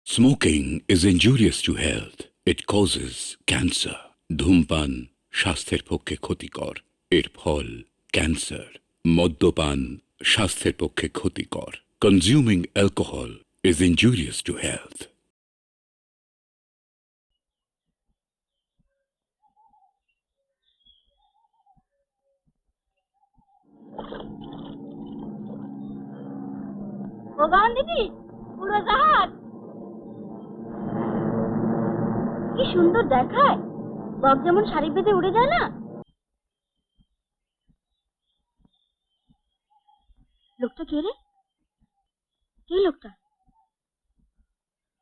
Smoking is injurious to health. It causes cancer. ধূমপান স্বাস্থ্যের পক্ষে ক্ষতিকর। এর ফল ক্যান্সার। মদ্যপান স্বাস্থ্যের পক্ষে ক্ষতিকর। Consuming alcohol is injurious to health. ভগবান দিদি, উড়োজাহাজ কি সুন্দর দেখায়। বক যেমন শাড়ি বেঁধে উড়ে যায় না। লোকটা কে রে? কে লোকটা?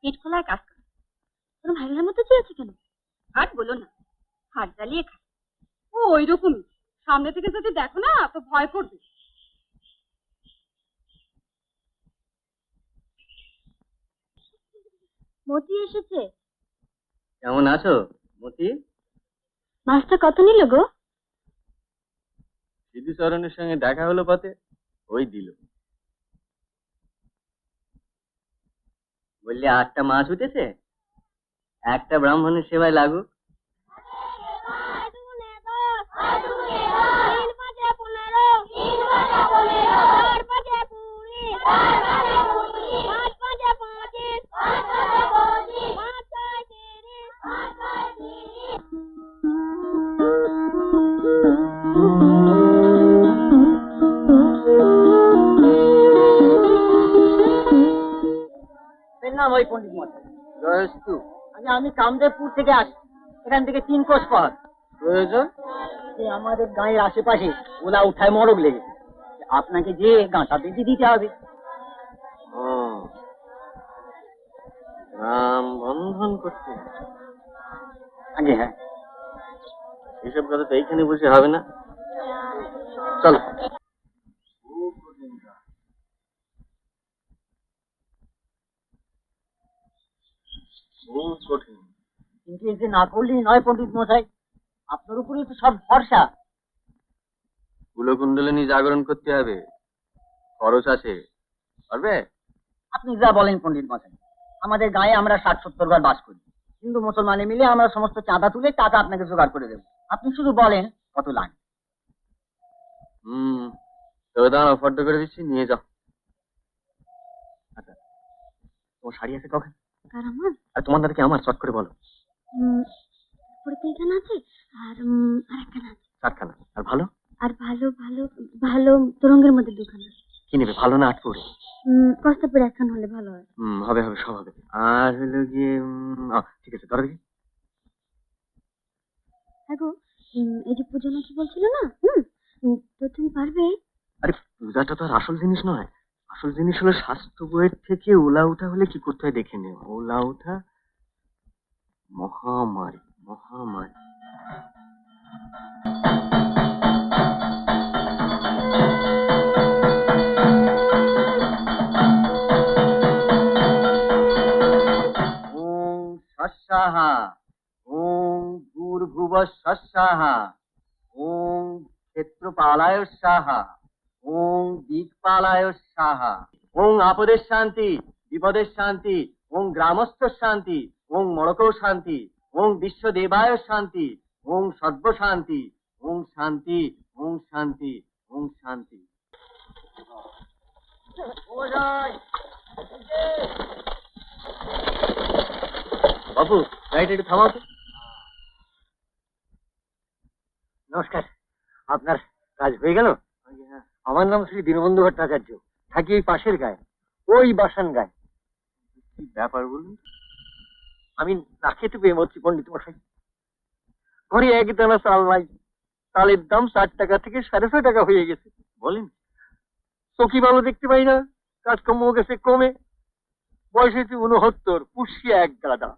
পেট খোলায় কাজ করে, তোর ভাইয়ের মতো চেয়েছে কেন? আর বলো না, হাত জ্বালিয়ে খায়। ও ওই রকমই, সামনে থেকে যদি দেখো না তো ভয় করবে। মতি এসেছে। কেমন আছো মতি? মাছটা কত নিল গো? সিদ্ধুচরণের সঙ্গে দেখা হলো পথে, ওই দিল। বললে 8টা মাছ উঠেছে, একটা ব্রাহ্মণের সেবায় লাগুক। নাম ওই পণ্ডিত মশাই। জয়স্তু। আমি কামদেবপুর থেকে আসি, এখান থেকে 3 কোষ পথ। প্রয়োজন? আমাদের গাঁয়ের আশেপাশে ওলা উঠায় মরগ লেগেছে, আপনাকে যে গাঁটা বেঁধে দিতে হবে। রাম বন্ধন করতে? আগে হ্যাঁ, এসব কথা তো এইখানে বসে হবে না, চলো। কঠিন, কিন্তু এই যে না করলেই নয় পণ্ডিত মশাই, আপনার উপরে তো সব ভরসা। কুলকুণ্ডলিনী জাগরণ করতে হবে, খরচ আছে, পারবে? আপনি যা বলেন পণ্ডিত মশাই। আমাদের গাঁয়ে আমরা 60-70 ঘর বাস করি, হিন্দু মুসলমানে মিলে আমরা সমস্ত চাঁদা তুলে টাকা আপনাকে জোগাড় করে দেবো। আপনি শুধু বলেন কত লাগে। তবে দাঁড়াও, ফর্দ করে দিচ্ছি, নিয়ে যাও। আচ্ছা, তোমার শাড়ি আছে কখন? আর আমার আর তোমার দাদাকে আমার চট করে বলো। এখানে আছে, আর একখানা আছে। 7খানা। আর ভালো? আর ভালো ভালো ভালো তরঙ্গের মধ্যে দোকান আছে। কি নেবে, ভালো না আটপুরে? কষ্টপুরে একখান হলে ভালো হয়। হবে হবে, সব হবে। আর হলো গিয়ে ঠিক আছে, ধরো দেখি। হ্যাঁ গো, এই যে পুজো নাকি বলছিল না, তো তুমি পারবে? আরে পূজাটা তো আর আসল জিনিস নয়, আসল জিনিস হলো স্বাস্থ্য বইয়ের থেকে ওলা উঠা হলে কি করতে হয় দেখে নেও। ওলা উঠা মহামারী, মহামারী। ওম স্বাহা, ওম ভূর্ভুবঃ স্বাহা, ওম ক্ষেত্রপালায় স্বাহা, ওম দিকপালায় স্বাহা, ওম আপদের শান্তি, বিপদের শান্তি, ওম গ্রামস্থ শান্তি, ওম মড়কৌ শান্তি, ওম বিশ্বদেবায় শান্তি, ওম সর্ব শান্তি, ওম শান্তি, ওম শান্তি, ওম শান্তি। বাবু, গাড়িটা একটু থামাও তো। নমস্কার, আপনার কাজ হয়ে গেল? আমার নাম শ্রী দীনবন্ধু ভট্টাচার্য, থাকি ওই পাশের গায়ে, ওই বাসান গায়ে। কি ব্যাপার বলুন? আমি না খেতে পেয়ে মরছি পণ্ডিত মশাই। ঘরে এক দানা চাল নাই, চালের দাম 4 টাকা থেকে 6.5 টাকা হয়ে গেছে। বলেন? চোখি ভালো দেখতে পাই না, কাজকর্ম গেছে কমে। বয়স হয়েছে 69, পুষিয়ে এক গাদা।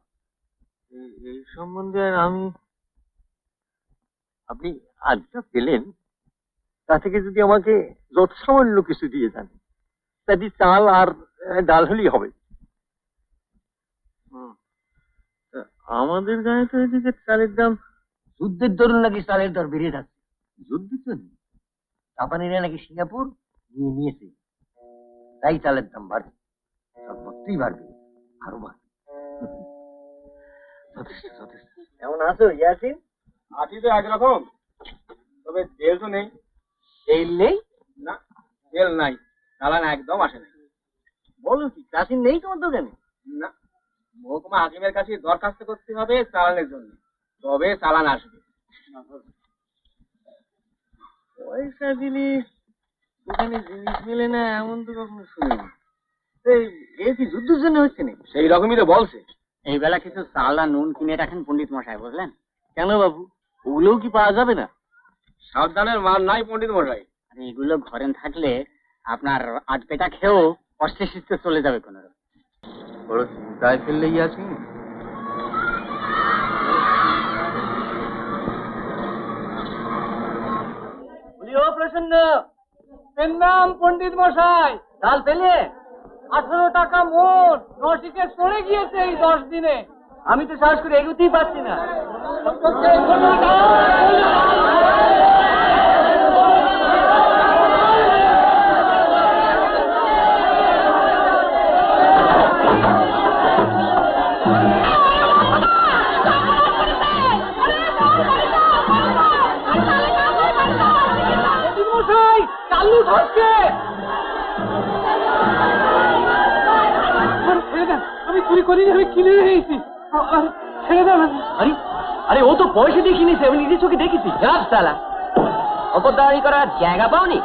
এই সম্বন্ধে আর আমি। আপনি আজটা পেলেন, তা থেকে যদি আমাকে যত সামান্য কিছু দিয়ে যান, তাতে চাল আর ডাল হলেই হবে। আমাদের গায়ে তো এদিকে চালের দাম। যুদ্ধের দরুন নাকি চালের দর বেড়ে যাচ্ছে। যুদ্ধের জন্য জাপানিরা নাকি সিঙ্গাপুর নিয়েছে, তাই চালের দাম বাড়বে। সর্বত্রই বাড়বে, আরো বাড়বে। যথেষ্ট যথেষ্ট। কেমন আছো ইয়াসিন? আছি তো একরকম, তবে তেল তো নেই। তেল নেই? না, তেল নাই, চালান একদম আসে নাই। বলো কি, কাশিন নেই তোমার দোকানে? না, মহকুমা হাকিমের কাছে দরখাস্ত করতে হবে চালানের জন্য, তবে চালান আসবে। পয়সা দিলে দোকানে জিনিস মেলে না এমন তো কখনো শুনিনি। এই এ কি যুদ্ধের জন্য হচ্ছে নাকি? সেই রকমই তো বলছে। এই বেলা কিছু চাল আর নুন কিনে রাখেন পণ্ডিত মশাই, বুঝলেন? কেন বাবু, ওগুলোও কি পাওয়া যাবে না? সাবধানের মার নাই পণ্ডিত মশাই। আর এগুলো ঘরে থাকলে আপনার আট পেটা খেয়েও কষ্টে শিখতে চলে যাবে কোনো রকম। বড় চিন্তায় ফেললে গিয়েছি। ও প্রসন্ন, নাম পণ্ডিত মশাই, ডাল পেলে 18 টাকা মন রসিকে চলে গিয়েছে এই 10 দিনে। আমি তো সাহস করে এগোতেই পারছি না। চালু ধরছে। আমি চুরি করিনি, আমি কিনে নিয়েছি। ছেড়ে দেন। আরে আরে, ও তো পয়সা দিয়ে কিনেছে, আমি নিজের চোখে দেখেছি। যাস শালা, অপরদারি করার জায়গা পাওনি?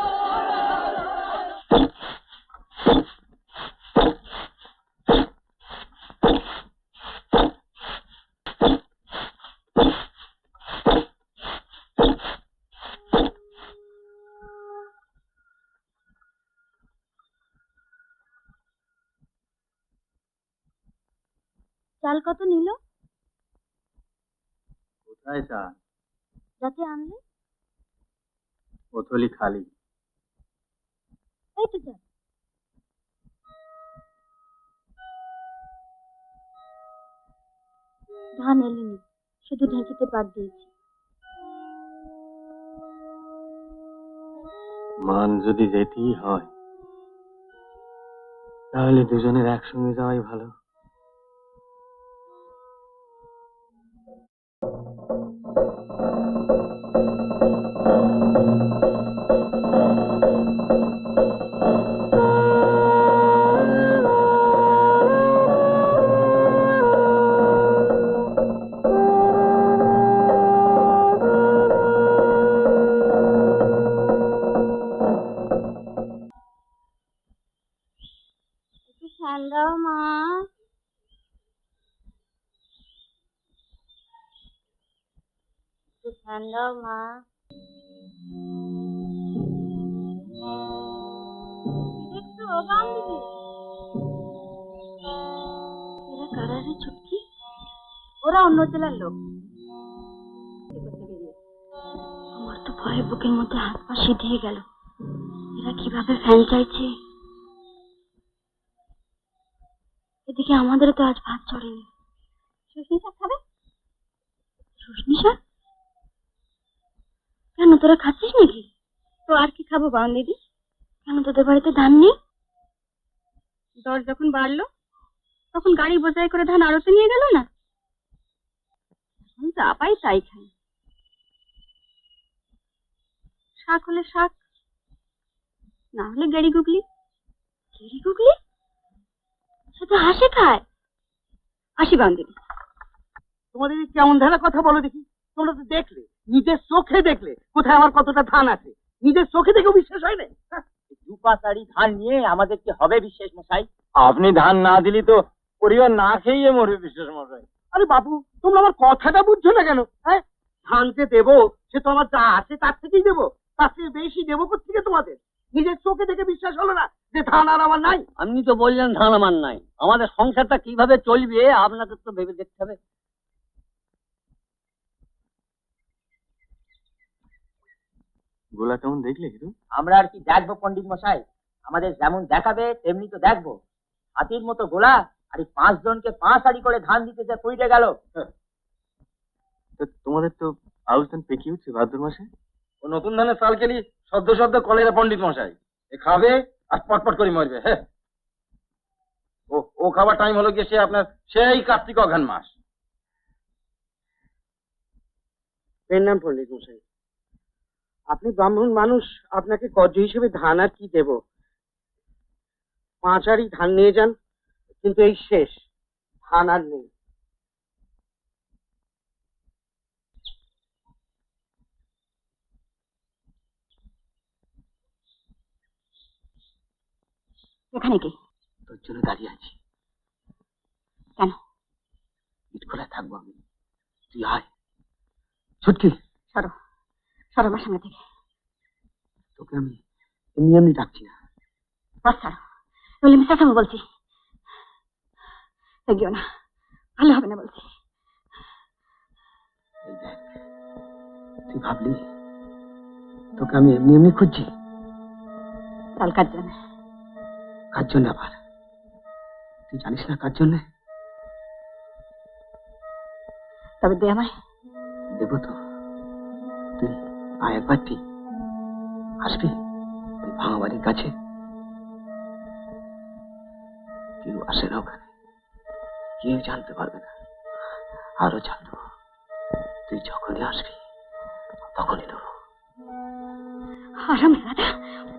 চাল কত নিল? কোথায় চা? রাতে আনলে? বোতলই খালি। এই তো চাল। ধান এলিনি, শুধু ঢেঁকিতে পাট দিয়েছি। মান যদি যেতেই হয় তাহলে দুজনের একসঙ্গে যাওয়াই ভালো। একটু ফ্যান দাও মা। একটু ফ্যান দাও মা। দেখছো বাম দিদি? এরা কারা রে ছুটকি? ওরা অন্য জেলার লোক। আমার তো ভয়ে বুকের মধ্যে হাত পা সিঁধিয়ে গেল। এরা কিভাবে ফ্যান চাইছে? এদিকে আমাদেরও তো আজ ভাত চড়েনি। শুশনি শাক খাবে? শুশনি শাক? কেন, তোরা খাচ্ছিস নাকি? তো আর কি খাবো বাউন দিদি? কেন তোদের বাড়িতে ধান নেই? দর যখন বাড়লো তখন গাড়ি বোঝাই করে ধান আড়তে নিয়ে গেল না? এখন যা পাই তাই খাই। শাক হলে শাক, না হলে গেড়ি গুগলি। গেড়ি গুগলি? সে তো হাসে খায়। আসি বাউন দিদি। তোমাদের কেমন ধারা কথা বলো দেখি। তোমরা তো দেখলে, নিজের চোখে দেখলে কোথায় আমার কতটা ধান আছে। নিজের চোখে দেখেও বিশ্বাস হয় না। দুপা চারি ধান নিয়ে আমাদের কি হবে বিশ্বাস মশাই? আপনি ধান না দিলি তো পরিবার না খেয়ে মরবে বিশ্বাস মশাই। আরে বাবু, তোমরা আমার কথাটা বুঝছো না কেন? হ্যাঁ, ধান যে দেবো সে তো আমার যা আছে তার থেকেই দেবো, তার থেকে বেশি দেবো কোথেকে তোমাদের? নিজের চোখে দেখে বিশ্বাস হলো না যে ধান আর আমার নাই? আপনি তো বললেন ধান আমার নাই, আমাদের সংসারটা কিভাবে চলবে আপনাকে তো ভেবে দেখতে হবে। গোলা কেমন দেখলে হিরু? আমরা আর কি দেখবো পণ্ডিত মশাই, আমাদের যেমন দেখাবে তেমনি তো দেখবো। হাতির মতো গোলা আর এই 5 জনকে 5 আড়ি করে ধান দিতে যে পড়ে গেল। তো তোমাদের তো আউশ ধান পেকে উঠছে ভাদ্র মাসে। ও নতুন ধানের চাল কেলি সদ্য সদ্য কলেরা পণ্ডিত মশাই, এ খাবে আর পটপট করে মরবে। হ্যাঁ, ও ও খাবার টাইম হলো গিয়ে সে আপনার সেই কার্তিক অঘ্রাণ মাস। এর নাম পণ্ডিত মশাই। আপনি ব্রাহ্মণ মানুষ, আপনাকে কর্য হিসেবে ধান আর কি দেব? 5 আড়ি ধান নিয়ে যান, কিন্তু এই শেষ, ধান আর নেই। এখানে কি? তোর জন্য দাঁড়িয়ে আছি। কেন? ইট খোলা থাকবো আমি, তুই আয়। ছুটকি, সরো, সরো আমার সামনে থেকে। তোকে আমি এমনি এমনি ডাকছি না। বাস ছাড়ো, বলে মিস্টার সঙ্গে বলছি। এগিয়েও না, ভালো হবে না বলছি। এই দেখ, তুই ভাবলি তোকে আমি এমনি এমনি খুঁজছি? কাল কার জন্য? কার জন্য আবার? তুই জানিস না কার জন্য? তবে দে আমায়। দেবো তো, তুই আয় একবার, ঠিক আসবি ওই ভাঙা বাড়ির কাছে। কেউ আসে না ওখানে, কেউ জানতে পারবে না, আরো জানবো। তুই যখনই আসবি তখনই দেবো। আরাম দাদা,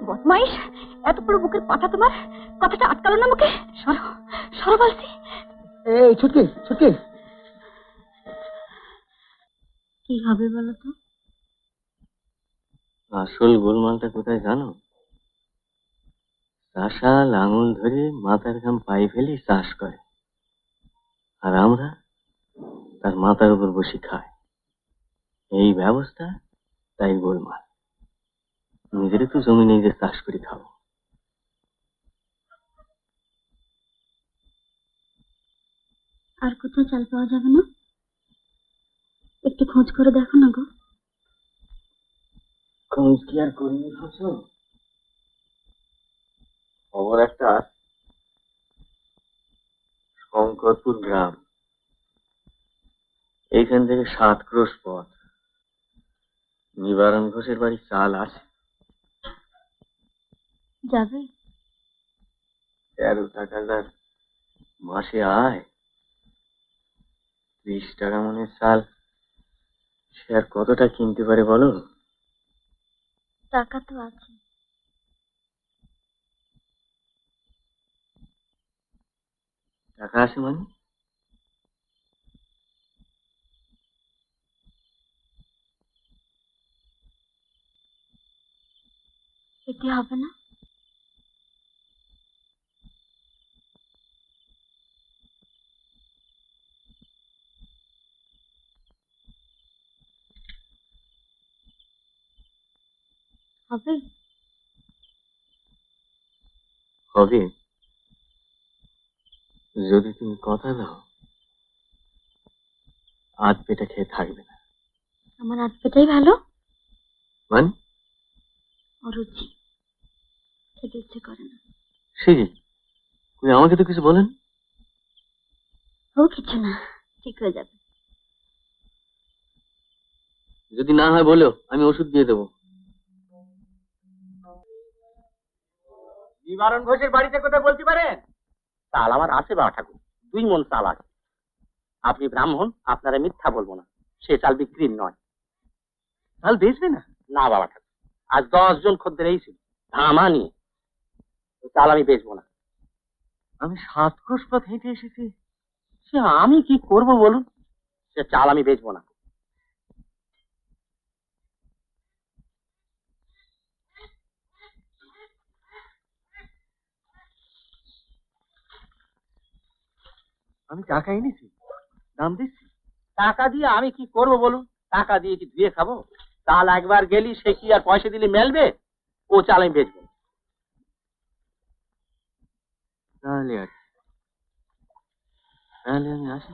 বদমাইশ, এত বড় বুকের পাটা তোমার, কথাটা আটকালো না মুখে? সরো, সরো বলছি। এই ছুটকি, ছুটকি। কি হবে বলো তো? আসল গোলমালটা কোথায় জানো? চাষা লাঙল ধরে মাথার ঘাম পায়ে ফেলে চাষ করে, আর আমরা তার মাথার উপর বসে খাই। এই ব্যবস্থা, তাই গোলমাল। নিজেরই তো জমি নেই যে চাষ করে খাবো। আর কোথাও চাল পাওয়া যাবে না? একটু খোঁজ করে দেখো না গো। খোঁজ কি আর করিনি বুঝছো? খবর একটা, শঙ্করপুর গ্রাম, এইখান থেকে 7 ক্রোশ পথ, নিবারণ ঘোষের বাড়ি চাল আছে। যাবে? 13 টাকা যার মাসে আয়, 20 টাকা মনের চাল, সে আর কতটা কিনতে পারে বলো? টাকা তো আছে। টাকা আছে মানে? এতে হবে না? হবে? হবে, যদি তুমি কথা দাও আধ পেটা খেয়ে থাকবে না। আমার আজ পেটাই ভালো, মানে? অরুচি, খেতে ইচ্ছে করে না। সে কি? কই আমাকে তো কিছু বলেন। ও কিছু না, ঠিক হয়ে যাবে। যদি না হয় বলো, আমি ওষুধ দিয়ে দেবো। নিবারণ ঘোষের বাড়িতে কোথায় বলতে পারেন? চাল আমার আছে বাবা ঠাকুর, 2 মণ চাল আছে। আপনি ব্রাহ্মণ, আপনারা মিথ্যা বলবো না, সে চাল বিক্রির নয়। চাল বেচবে না? না বাবা ঠাকুর, আজ 10 জন খদ্দের এসেছিল ধামা নিয়ে, ওই চাল আমি বেচবো না। আমি 7 ক্রোশ পথ হেঁটে এসেছি, সে আমি কি করব বলুন, সে চাল আমি বেচবো না। আমি টাকা এনেছি, দাম দিচ্ছি। টাকা দিয়ে আমি কি করব বলুন? টাকা দিয়ে কি ধুয়ে খাবো? চাল একবার গেলি সে কি আর পয়সা দিলে মেলবে? ও চাল আমি বেচবো। তাহলে আর কি? তাহলে আমি আসি।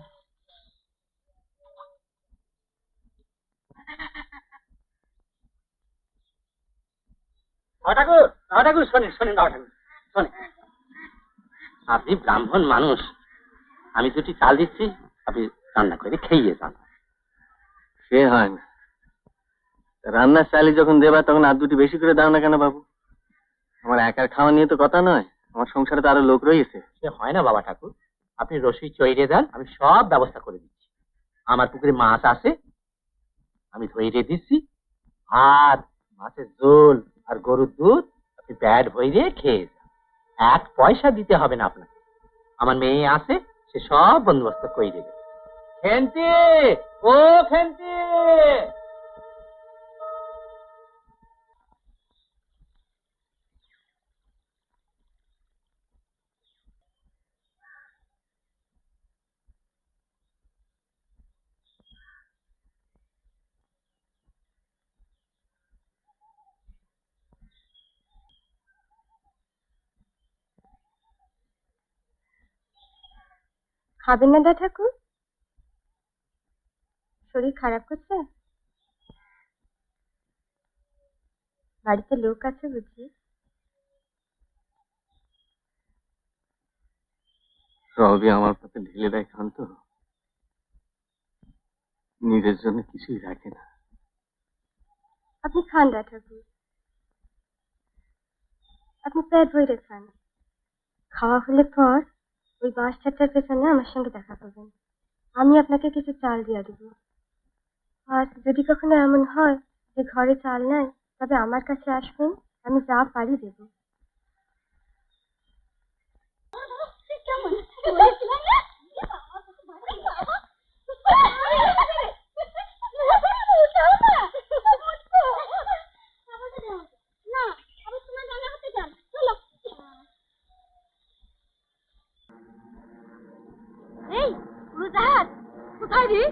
বাবা ঠাকুর, বাবা ঠাকুর, শোনেন শোনেন বাবা ঠাকুর, শোনেন। আপনি ব্রাহ্মণ মানুষ, আমি 2টি চাল দিচ্ছি, আপনি রান্না করে খেয়ে যান। সে হয় না, রান্নার চালি যখন দেবা তখন আর 2টি বেশি করে দাও না কেন বাবু? আমার একার খাওয়া নিয়ে তো কথা নয়, আমার সংসারে তো আরো লোক রয়েছে। সে হয় না বাবা ঠাকুর, আপনি রসুই চইরে দেন, আমি সব ব্যবস্থা করে দিচ্ছি। আমার পুকুরে মাছ আছে, আমি ধরে দিচ্ছি। ভাত, মাছের ঝোল আর গরুর দুধ আপনি পেট ভরে খেয়ে যান। 1 পয়সা দিতে হবে না আপনাকে। আমার মেয়ে আছে, সে সব বন্দোবস্ত করে দেবে। খেন্তি, ও খেন্তি! খাবেন না দা ঠাকুর? শরীর খারাপ করছে? বাড়িতে লোক আছে বুঝি? সবই আমার পাতে ঢেলে দেয় কান্ত, নিজের জন্য কিছুই রাখে না। আপনি খান দা ঠাকুর, আপনি পেট ভরে খান। খাওয়া হলে পর ওই বাঁশ ছাটার পেছনে আমার সঙ্গে দেখা করবেন। আমি আপনাকে কিছু চাল দিয়ে দেবো। আর যদি কখনো এমন হয় যে ঘরে চাল নাই, তবে আমার কাছে আসবেন, আমি যা পারি দেবো। এই উড়োজাহাজ কোথায় রে?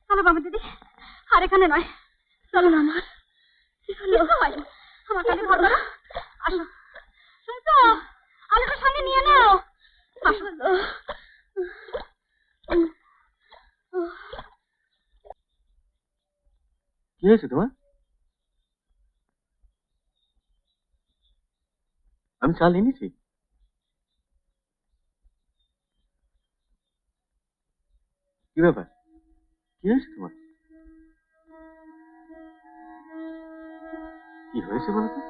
চলো বাবা দিদি, আর এখানে নয়, চলো না আমার। আমার কাছে ধরো না, আসো। শুনছো, আলোটার সঙ্গে নিয়ে নাও, আসো। কি হয়েছে তোমার? আমি চাল এনেছি। কি ব্যাপার? কি হয়েছে তোমার? কি হয়েছে বলো তো?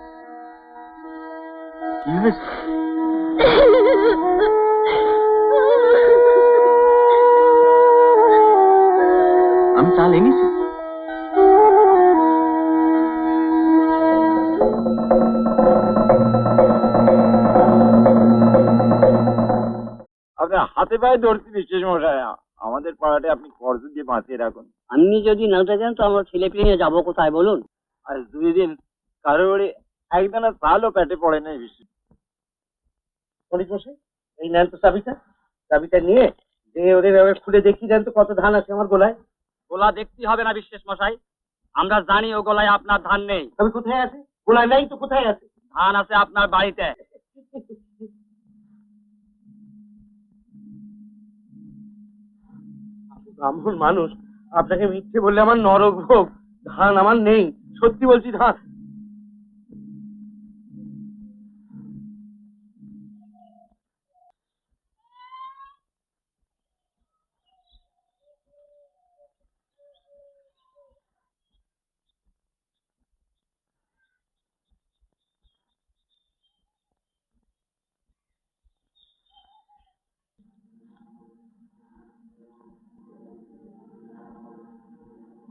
কি হয়েছে? আমি চাল এনেছি। আপনার হাতে পায়ে ধরছি বিশেষ মশাই, আমাদের পাড়াতে আপনি কর্জ দিয়ে বাঁচিয়ে রাখুন। আপনি যদি না থাকেন তো আমার ছেলে পেলে নিয়ে যাবো কোথায় বলুন? আর 2 দিন কারো বাড়ি একদানা চালও পেটে পড়ে নাই বিশেষ। পণ্ডিত মশাই, এই নেন তো চাবিটা। চাবিটা নিয়ে ওদের এভাবে খুলে দেখি দেন তো কত ধান আছে আমার গোলায়। গোলা দেখতে হবে না বিশেষ মশাই, আমরা জানি ও গোলায় আপনার ধান নেই। তবে কোথায় আছে? গোলায় নাই তো কোথায় আছে? ধান আছে আপনার বাড়িতে। আপনি ব্রাহ্মণ মানুষ, আপনাকে মিথ্যে বললে আমার নরক ভোগ। ধান আমার নেই, সত্যি বলছি ধান।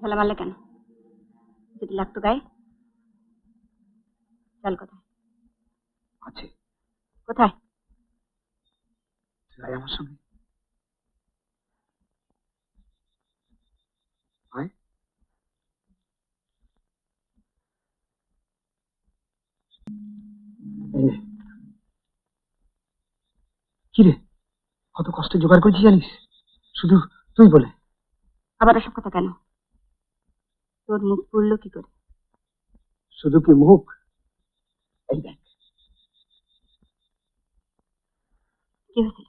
ঝালা মারলে কেন? যদি লাগতো গায়ে। চাল কোথায়? আছে, কোথায়? যাই আমার সঙ্গে। আয়। কিরে, কত কষ্টে জোগাড় করেছি জানিস? শুধু তুই বলে। আবার এসব কথা কেন? তোর মুখ পুড়লো কি করে? শুধু কি মুখ? এই দেখ। কি হয়েছিল?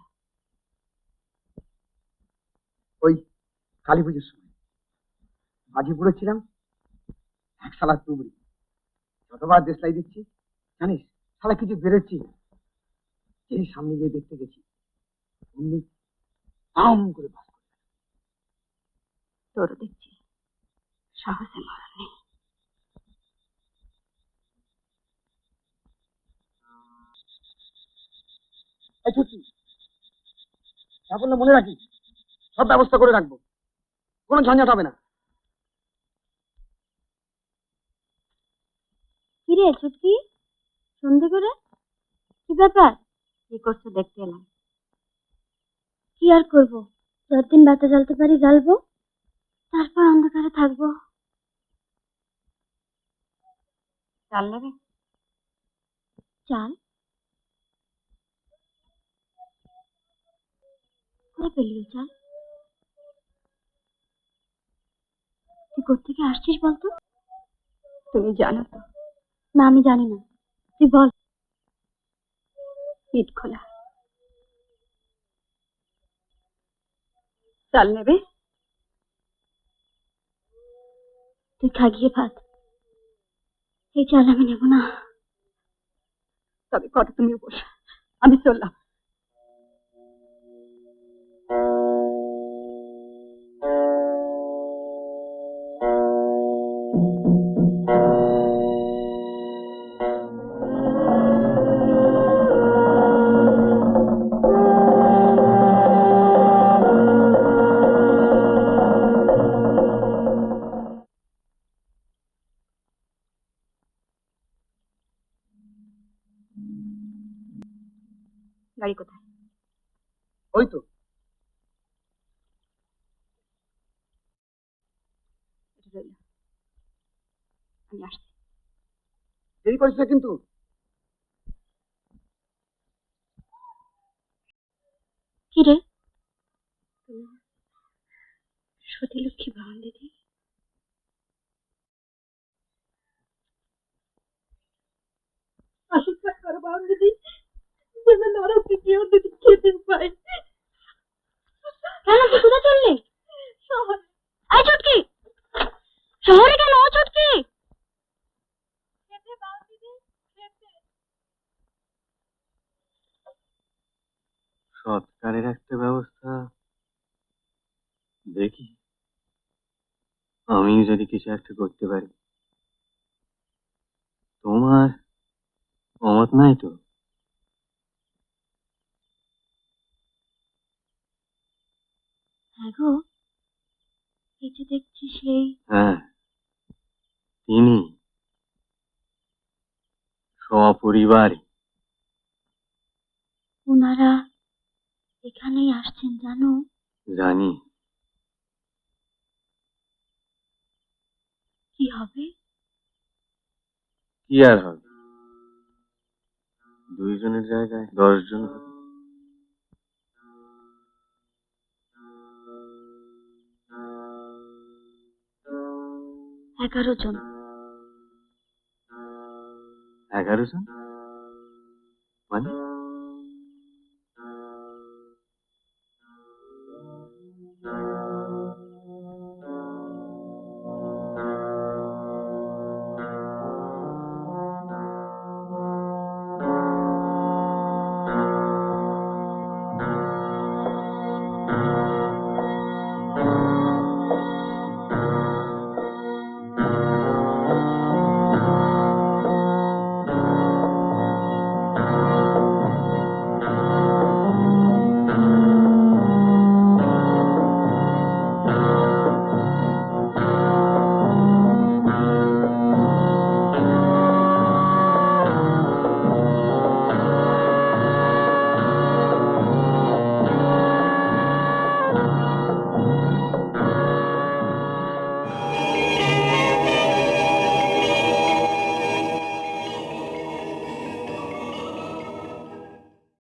কালী পুজোর সময় বাজিপুরে ছিলাম, এক শালা তুবড়ি, যতবার দেশলাই দিচ্ছি জানিস শালা কিছু বেরোচ্ছি না। যেই সামনে গিয়ে দেখতে গেছি অমনি আম করে বাস করে। তোরও দেখছি সাহসে মরণ নেই। এই ছুটি যা বললে মনে রাখিস, সব ব্যবস্থা করে রাখবো, কোনো ঝঞ্ঝাট হবে না। কিরে ছুটকি, সন্ধে করে কি ব্যাপার? কি করছো দেখতে এলাম। কি আর করবো, যতদিন বাতি জ্বালতে পারি জ্বালবো, তারপর অন্ধকারে থাকবো। চাল নেবে? চাল কোথায় পেলি ও চাল? তুই কোত্থেকে আসছিস বলতো? তুমি জানো তো? না, আমি জানি না, তুই বল। ইট খোলা। চাল নেবে? তুই খা গিয়ে ভাত, এই চাল আমি নেব না। তবে কটা তুমি বস, আমি চললাম। গাড়ি কোথায়? ওই তো। এটা রইল, আমি আসছি। দেরি করিস না কিন্তু। কি রে, সতী লক্ষ্মী ভবন দিদি? আশীর্বাদ করো ভবন দিদি, যেন নরকে কেউ যদি খেতে পায়। কেন তুই কোথায় চললি? শহরে। এই ছুটকি, শহরে কেন? ও ছুটকি, খেতে ভবন দিদি, খেতে। সৎকারের একটা ব্যবস্থা দেখি, আমি যদি কিছু একটা করতে পারি। তোমার অমত নাই তো? হ্যাঁ গো, এই যে দেখছি সেই। হ্যাঁ, তিনি সপরিবারে। ওনারা এখানেই আসছেন জানো? জানি। কি হবে? কি আর হবে, 2 জনের জায়গায় 10 জন হবে। এগারো জন। 11 জন মানে?